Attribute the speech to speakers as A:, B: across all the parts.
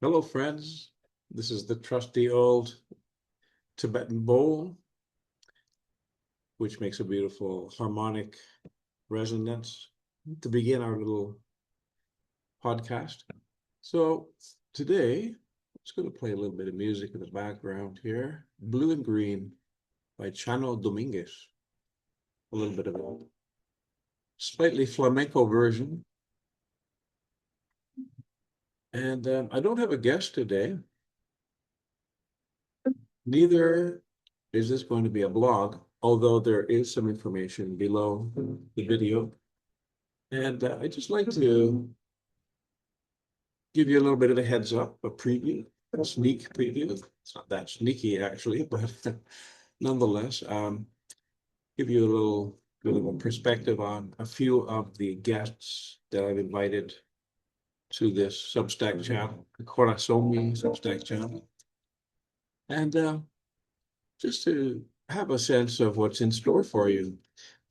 A: Hello, friends. This is the trusty old Tibetan bowl, which makes a beautiful harmonic resonance to begin our little podcast. So today, it's going to play a little bit of music in the background here. Blue and Green by Chano Dominguez. A little bit of a slightly flamenco version. And I don't have a guest today. Neither is this going to be a blog, although there is some information below the video. And I'd just like to give you a little bit of a heads up, a preview, a sneak preview. It's not that sneaky, actually, but nonetheless, give you a little bit of a perspective on a few of the guests that I've invited to this Substack channel, the Korasomi Substack channel. And just to have a sense of what's in store for you.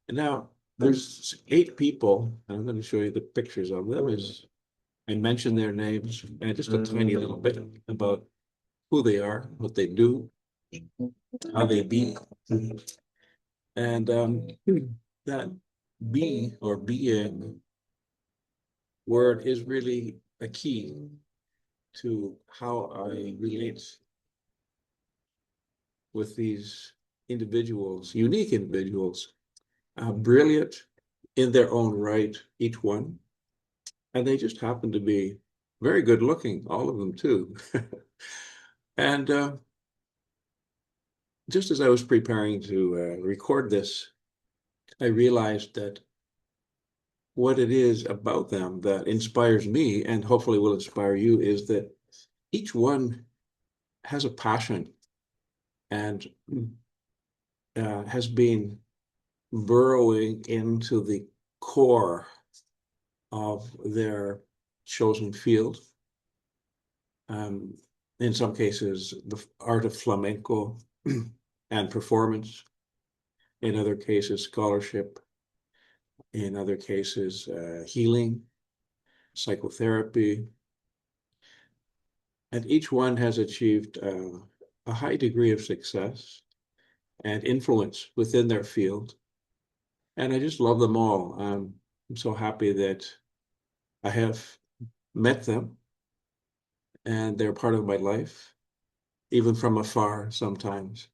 A: And now, there's 8 people, and I'm going to show you the pictures of them. I mention their names and just a tiny little bit about who they are, what they do, how they be. And that be or being word is really a key to how I relate with these individuals, unique individuals, brilliant in their own right, each one. And they just happen to be very good looking, all of them too. And just as I was preparing to record this, I realized that what it is about them that inspires me and hopefully will inspire you is that each one has a passion and has been burrowing into the core of their chosen field. In some cases, the art of flamenco and performance. In other cases, scholarship. In other cases, healing, psychotherapy. And each one has achieved a high degree of success and influence within their field. And I just love them all. I'm so happy that I have met them and they're part of my life, even from afar sometimes.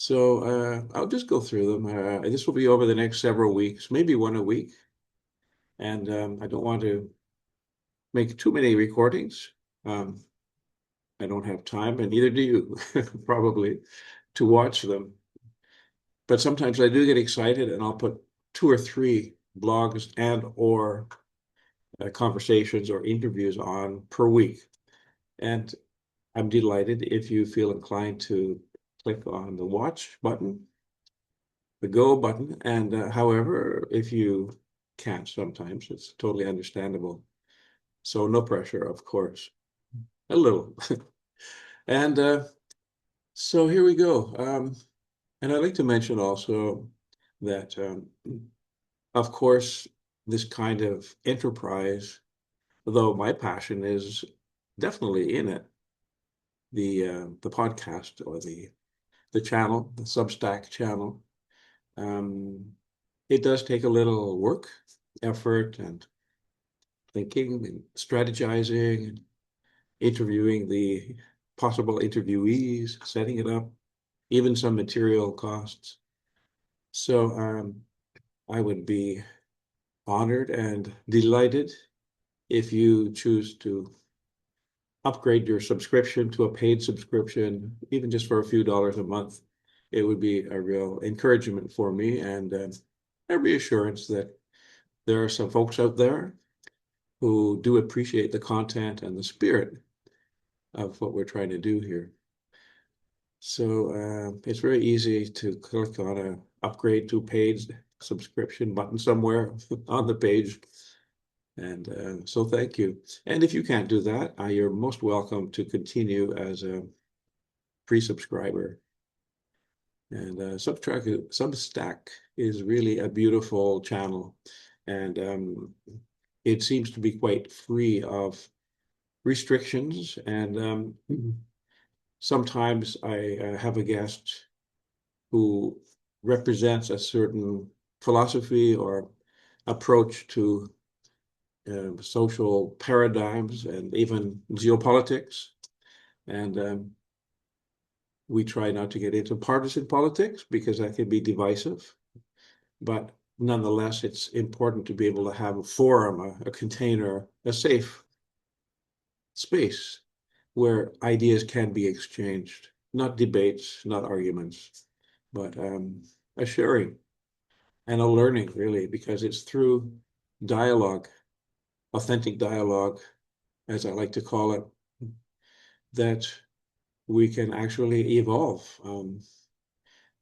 A: So I'll just go through them. This will be over the next several weeks, maybe one a week. And I don't want to make too many recordings. I don't have time, and neither do you, probably, to watch them. But sometimes I do get excited, and I'll put 2 or 3 blogs and or conversations or interviews on per week. And I'm delighted if you feel inclined to click on the watch button, the go button, and however, if you can't sometimes, it's totally understandable. So no pressure, of course, a little. And so here we go. And I'd like to mention also that, of course, this kind of enterprise, though my passion is definitely in it, the podcast or the channel, the Substack channel, it does take a little work, effort, and thinking and strategizing, and interviewing the possible interviewees, setting it up, even some material costs. So I would be honored and delighted if you choose to upgrade your subscription to a paid subscription, even just for a few dollars a month. It would be a real encouragement for me and a reassurance that there are some folks out there who do appreciate the content and the spirit of what we're trying to do here. So it's very easy to click on a upgrade to paid subscription button somewhere on the page. And so thank you. And if you can't do that, you're most welcome to continue as a pre-subscriber. And Substack is really a beautiful channel, and it seems to be quite free of restrictions. And sometimes I have a guest who represents a certain philosophy or approach to social paradigms and even geopolitics. And we try not to get into partisan politics because that can be divisive. But nonetheless, it's important to be able to have a forum, a container, a safe space where ideas can be exchanged, not debates, not arguments, but a sharing and a learning, really, because it's through dialogue, authentic dialogue, as I like to call it, that we can actually evolve.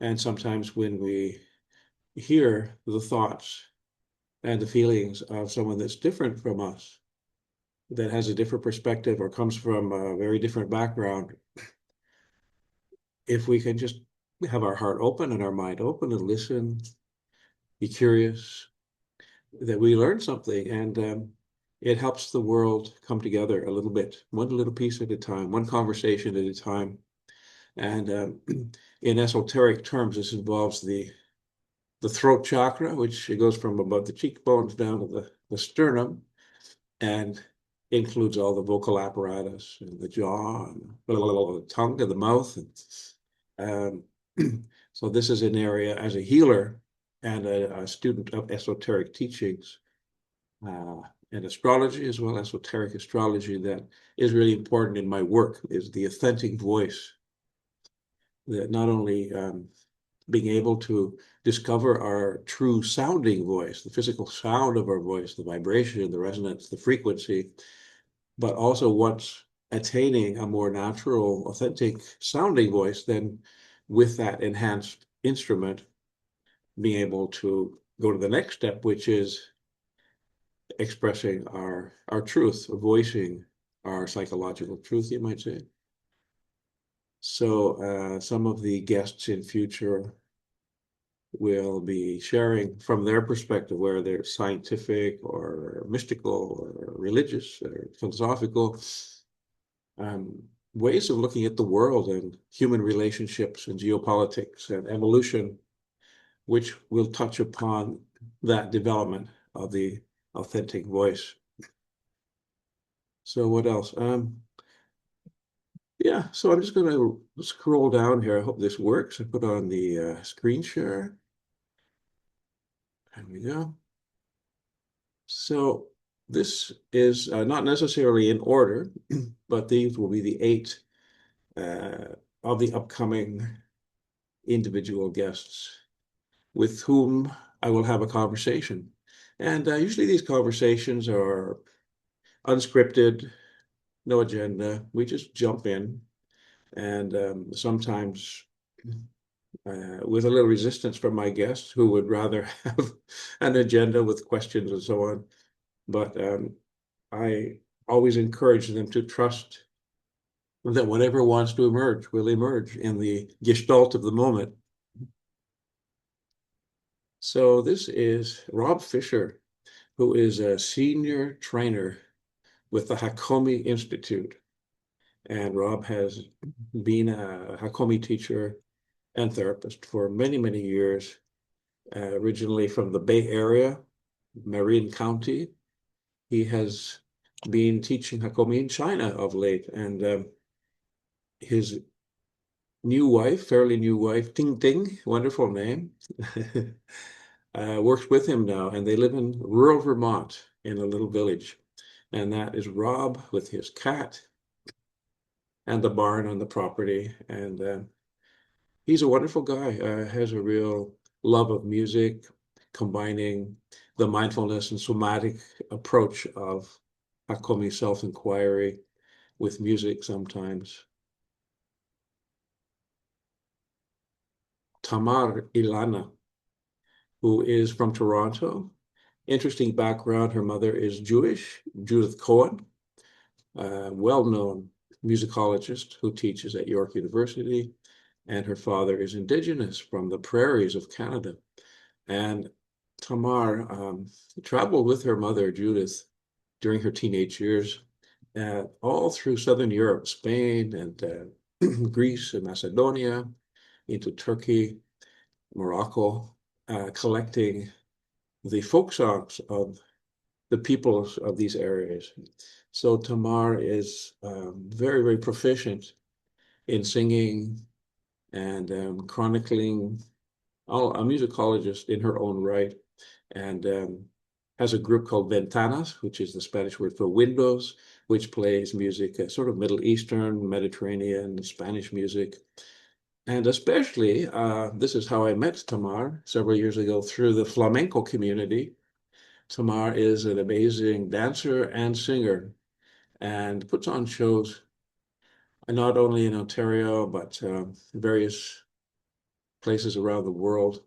A: And sometimes when we hear the thoughts and the feelings of someone that's different from us, that has a different perspective or comes from a very different background, if we can just have our heart open and our mind open and listen, be curious, that we learn something, and it helps the world come together a little bit, one little piece at a time, one conversation at a time. And in esoteric terms, this involves the throat chakra, which it goes from above the cheekbones down to the sternum, and includes all the vocal apparatus and the jaw and the tongue and the mouth. And, so this is an area, as a healer and a student of esoteric teachings and astrology, as well as esoteric astrology, that is really important in my work, is the authentic voice. That not only being able to discover our true sounding voice, the physical sound of our voice, the vibration, the resonance, the frequency, but also once attaining a more natural, authentic sounding voice, then with that enhanced instrument, being able to go to the next step, which is expressing our truth, voicing our psychological truth, you might say. So some of the guests in future will be sharing from their perspective, whether they're scientific or mystical or religious or philosophical, ways of looking at the world and human relationships and geopolitics and evolution, which will touch upon that development of the authentic voice. So what else? Yeah, so I'm just going to scroll down here. I hope this works. I put on the screen share. There we go. So this is not necessarily in order, but these will be the 8 of the upcoming individual guests with whom I will have a conversation. And usually these conversations are unscripted, no agenda. We just jump in, and sometimes with a little resistance from my guests who would rather have an agenda with questions and so on. But I always encourage them to trust that whatever wants to emerge will emerge in the gestalt of the moment. So this is Rob Fisher, who is a senior trainer with the Hakomi Institute. And Rob has been a Hakomi teacher and therapist for many, many years, originally from the Bay Area, Marin County. He has been teaching Hakomi in China of late, and his new wife, fairly new wife, Ting Ting, wonderful name, works with him now, and they live in rural Vermont in a little village. And that is Rob with his cat and the barn on the property. And he's a wonderful guy, has a real love of music, combining the mindfulness and somatic approach of Hakomi self-inquiry with music sometimes. Tamar Ilana, who is from Toronto. Interesting background. Her mother is Jewish, Judith Cohen, well-known musicologist who teaches at York University, and her father is Indigenous from the prairies of Canada. And Tamar traveled with her mother, Judith, during her teenage years, all through Southern Europe, Spain and Greece and Macedonia, into Turkey, Morocco, collecting the folk songs of the peoples of these areas. So Tamar is very, very proficient in singing and chronicling, a musicologist in her own right, and has a group called Ventanas, which is the Spanish word for windows, which plays music, sort of Middle Eastern, Mediterranean, Spanish music. And especially, this is how I met Tamar several years ago through the flamenco community. Tamar is an amazing dancer and singer and puts on shows not only in Ontario, but various places around the world,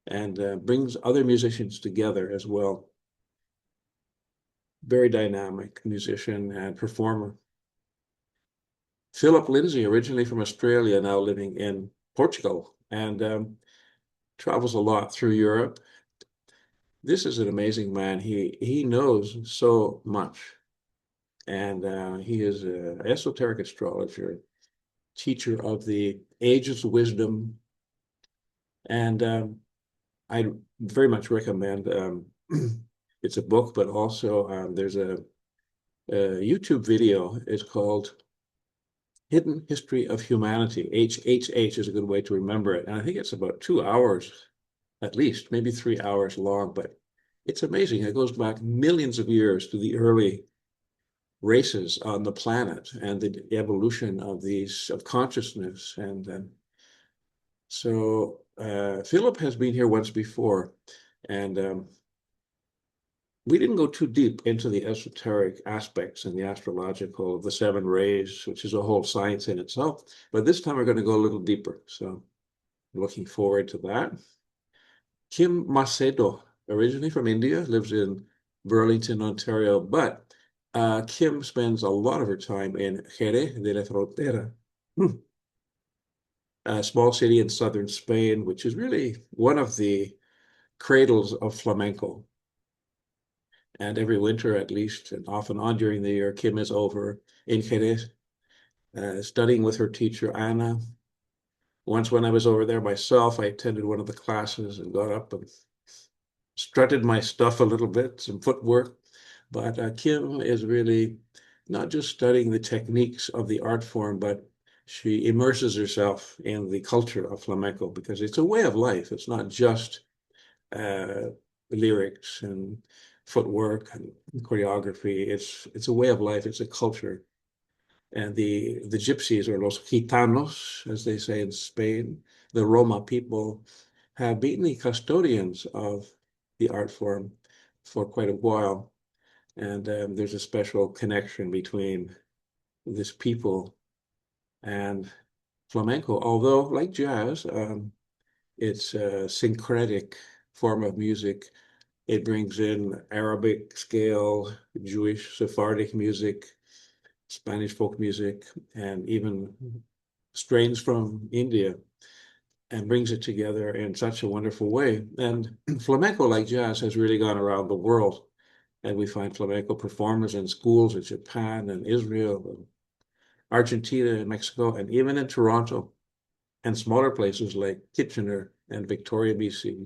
A: and brings other musicians together as well. Very dynamic musician and performer. Philip Lindsay, originally from Australia, now living in Portugal, and travels a lot through Europe. This is an amazing man. He knows so much, and he is an esoteric astrologer, teacher of the ages of wisdom, and I very much recommend. It's a book, but also there's a YouTube video. It's called Hidden History of Humanity. HHH is a good way to remember it. And I think it's about 2 hours, at least, maybe 3 hours long, but it's amazing. It goes back millions of years to the early races on the planet and the evolution of of consciousness. And so Philip has been here once before, and we didn't go too deep into the esoteric aspects and the astrological of the seven rays, which is a whole science in itself. But this time we're going to go a little deeper. So looking forward to that. Kim Macedo, originally from India, lives in Burlington, Ontario, but Kim spends a lot of her time in Jerez de la Frontera, a small city in southern Spain, which is really one of the cradles of flamenco. And every winter, at least, and off and on during the year, Kim is over in Jerez, studying with her teacher, Anna. Once when I was over there myself, I attended one of the classes and got up and strutted my stuff a little bit, some footwork. But Kim is really not just studying the techniques of the art form, but she immerses herself in the culture of flamenco because it's a way of life. It's not just lyrics and footwork and choreography. It's a way of life. It's a culture. And the gypsies, or los gitanos, as they say in Spain, the Roma people, have been the custodians of the art form for quite a while. And there's a special connection between this people and flamenco, although like jazz, it's a syncretic form of music. It brings in Arabic scale, Jewish Sephardic music, Spanish folk music, and even strains from India, and brings it together in such a wonderful way. And flamenco, like jazz, has really gone around the world. And we find flamenco performers in schools in Japan and Israel and Argentina and Mexico, and even in Toronto and smaller places like Kitchener and Victoria, BC.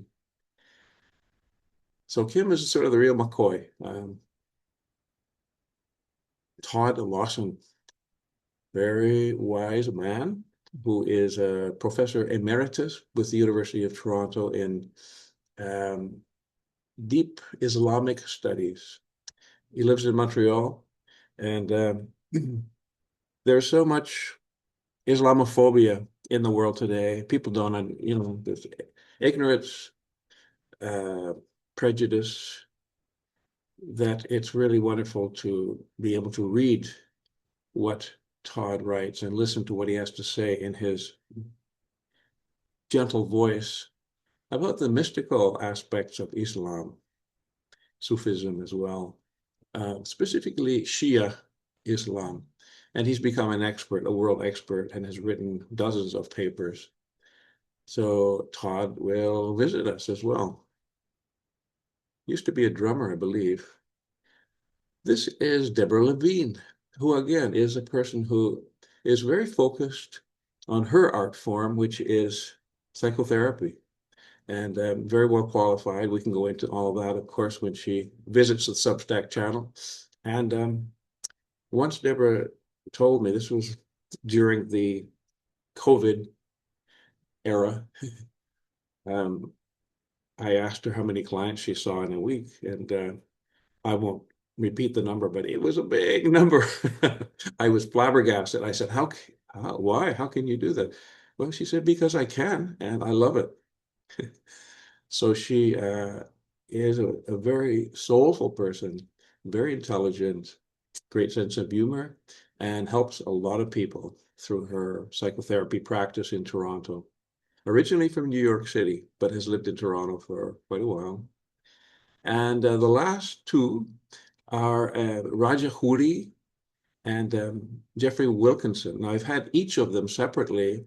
A: So Kim is sort of the real McCoy. Todd Lawson, very wise man who is a professor emeritus with the University of Toronto in deep Islamic studies. He lives in Montreal, and there's so much Islamophobia in the world today. People don't, there's ignorance, prejudice, that it's really wonderful to be able to read what Todd writes and listen to what he has to say in his gentle voice about the mystical aspects of Islam, Sufism as well, specifically Shia Islam. And he's become an expert, a world expert, and has written dozens of papers. So Todd will visit us as well. Used to be a drummer, I believe. This is Deborah Levine, who again is a person who is very focused on her art form, which is psychotherapy, and very well qualified. We can go into all of that, of course, when she visits the Substack channel. And once Deborah told me, this was during the COVID era, um, I asked her how many clients she saw in a week, and I won't repeat the number, but it was a big number. I was flabbergasted. I said, why? How can you do that? Well, she said, because I can, and I love it. So she is a very soulful person, very intelligent, great sense of humor, and helps a lot of people through her psychotherapy practice in Toronto. Originally from New York City, but has lived in Toronto for quite a while. And the last two are Raja Huri and Jeffrey Wilkinson. Now, I've had each of them separately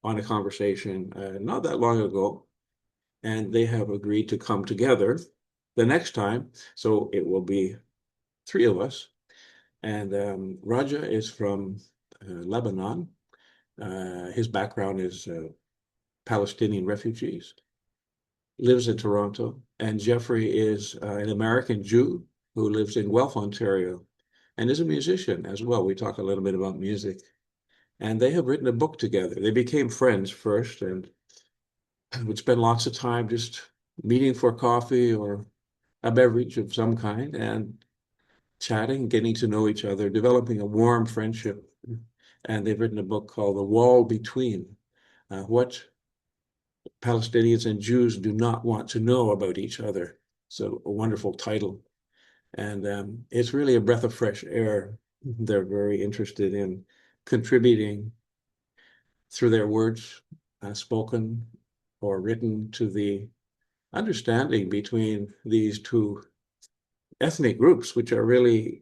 A: on a conversation not that long ago, and they have agreed to come together the next time. So it will be three of us. And Raja is from Lebanon. His background is Palestinian refugees, lives in Toronto. And Jeffrey is an American Jew who lives in Guelph, Ontario, and is a musician as well. We talk a little bit about music. And they have written a book together. They became friends first and would spend lots of time just meeting for coffee or a beverage of some kind and chatting, getting to know each other, developing a warm friendship. And they've written a book called The Wall Between, What Palestinians and Jews Do Not Want to Know About Each Other. So a wonderful title. And it's really a breath of fresh air. They're very interested in contributing through their words, spoken or written, to the understanding between these two ethnic groups, which are really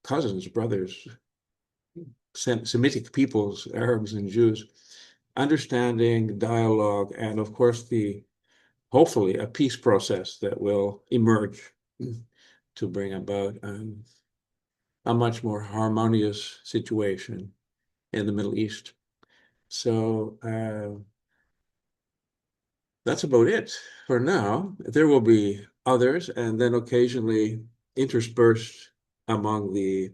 A: cousins, brothers, Semitic peoples, Arabs and Jews, understanding, dialogue, and of course, hopefully a peace process that will emerge to bring about a much more harmonious situation in the Middle East. So that's about it for now. There will be others, and then occasionally interspersed among the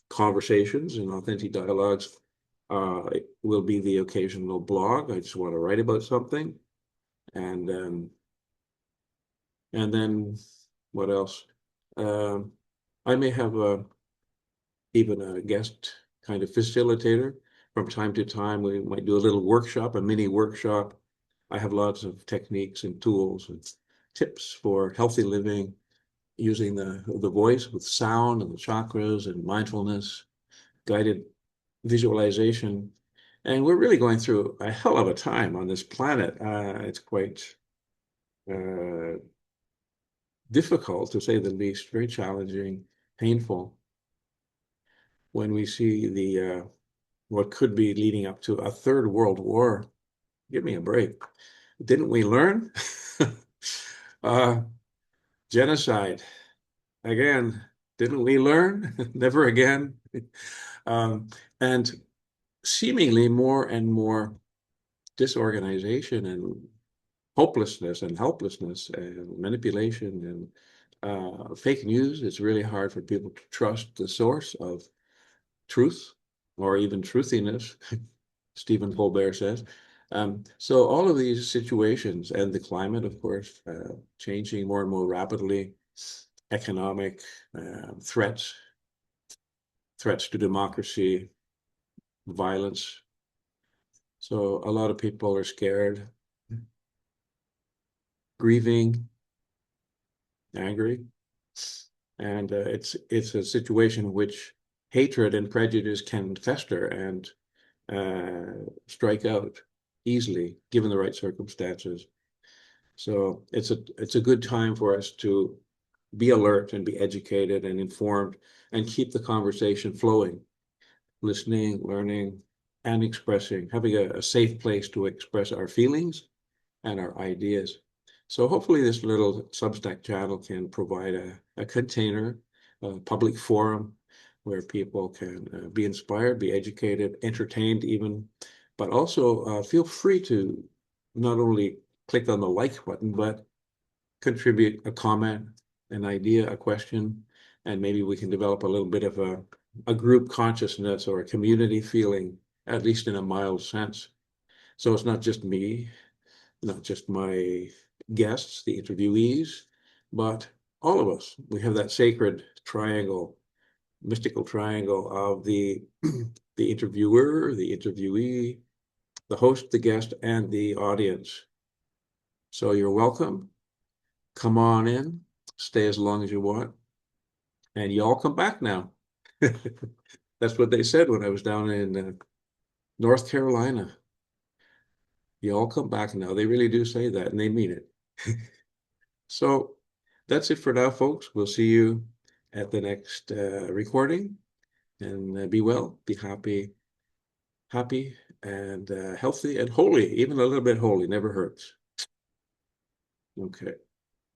A: conversations and authentic dialogues will be the occasional blog. I just want to write about something, and then what else? Um, I may have even a guest kind of facilitator from time to time. We might do a little workshop, a mini workshop. I have lots of techniques and tools and tips for healthy living using the voice with sound and the chakras and mindfulness, guided visualization. And we're really going through a hell of a time on this planet. It's quite uh, difficult, to say the least, very challenging, painful, when we see the what could be leading up to a third world war. Give me a break. Didn't we learn? uh, Genocide. Again, didn't we learn? Never again. Um, and seemingly more and more disorganization and hopelessness and helplessness and manipulation and fake news. It's really hard for people to trust the source of truth or even truthiness, Stephen Colbert says. So all of these situations, and the climate, of course, changing more and more rapidly, economic threats, threats to democracy, violence. So a lot of people are scared, grieving, angry, and it's a situation in which hatred and prejudice can fester and strike out easily, given the right circumstances. So it's a good time for us to be alert and be educated and informed and keep the conversation flowing. listening, learning, and expressing, having a safe place to express our feelings and our ideas. So hopefully this little Substack channel can provide a container, a public forum where people can be inspired, be educated, entertained even, but also feel free to not only click on the like button, but contribute a comment, an idea, a question, and maybe we can develop a little bit of a group consciousness or a community feeling, at least in a mild sense. So it's not just me, not just my guests, the interviewees, but all of us. We have that sacred triangle, mystical triangle of the the interviewer, the interviewee, the host, the guest, and the audience. So you're welcome. Come on in, stay as long as you want, and you all come back now. That's what they said when I was down in North Carolina. You all come back now. They really do say that, and they mean it. So that's it for now, folks. We'll see you at the next recording, and be well, be happy, and healthy and holy. Even a little bit holy never hurts. Okay.